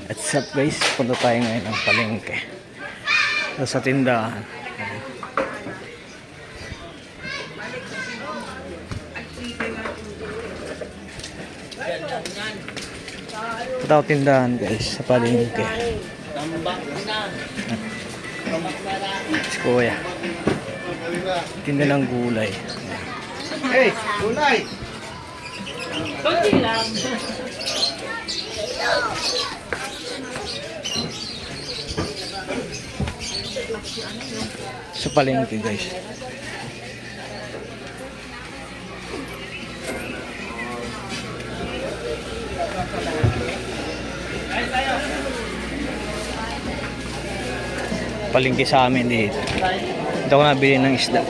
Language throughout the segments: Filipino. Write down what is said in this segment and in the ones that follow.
What's up guys, punta tayo ngayon ng palengke sa tindahan. Punta tayo tindahan guys sa palengke. Si Kuya tinda ng gulay. Hey, gulay! Kunti lang. Sa palengke guys. Palengke sa amin dito. Dito ako nabili ng isda.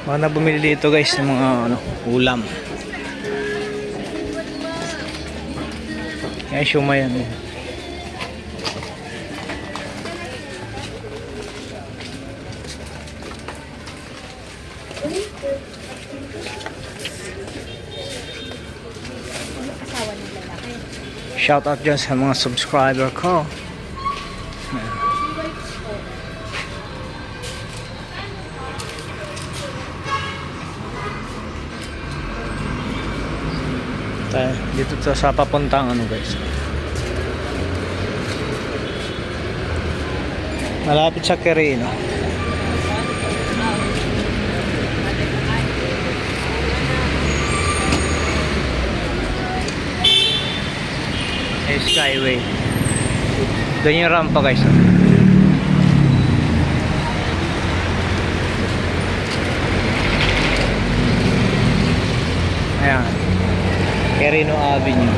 Mga na bumili dito guys ng mga ulam. Kaya siumay yan. Shout out dyan sa mga subscriber ko. Dito sa papuntang guys. Malapit sa Quirino. Skyway. Doon yung rampa guys. Ayan. Quirino Avenue.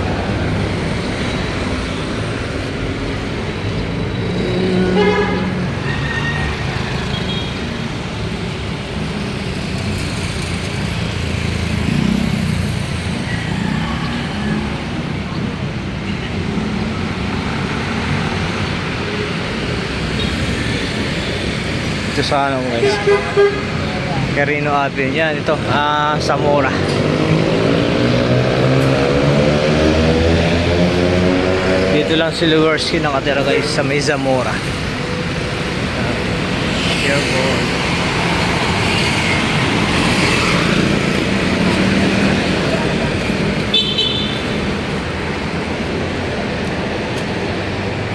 Ito sa guys. Quirino Avenue. Yan ito. Zamora. Dito lang si Lewerski nakatira guys sa may Zamora. Careful.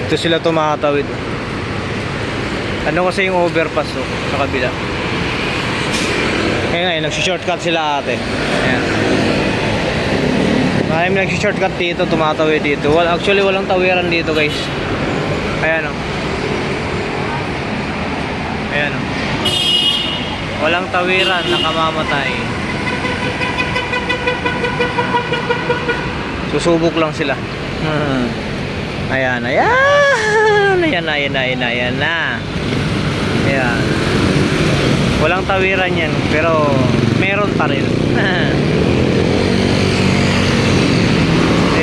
Ito sila tumatawid. Ano kasi yung overpass sa kabila. Kaya ngayon nagsi-shortcut sila ate. Ayan. Maraming nag-shortcut dito, tumatawid dito. Actually, walang tawiran dito, guys. Ayan o. Ayan o. Walang tawiran, nakamamatay. Susubok lang sila. Ayan, ayan. Ayan na. Ayan. Walang tawiran yan, pero meron pa rin.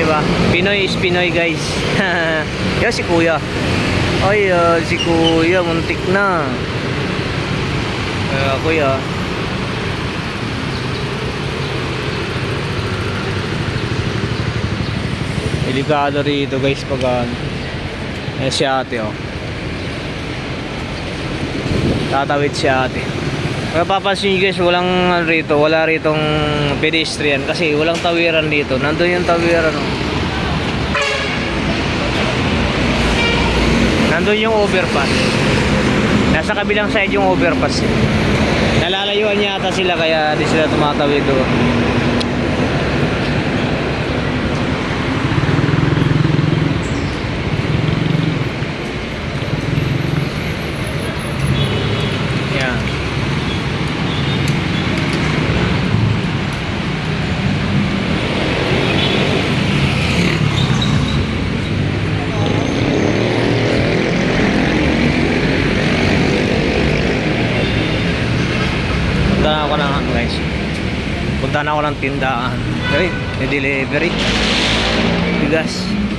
Diba? Pinoy is Pinoy guys. Yan si Kuya. Ay, si Kuya muntik na. Kuya. Delikado rito guys pag si ate tatawid si ate. Kaya papansin nyo guys, wala ritong pedestrian kasi walang tawiran dito. Nandun yung tawiran Nandun yung overpass. Nasa kabilang side yung overpass. Nalalayuan yata sila kaya di sila tumatawid doon. Punta na ako ng guys. Punta na ako ng tindahan. Okay, delivery. Bigas.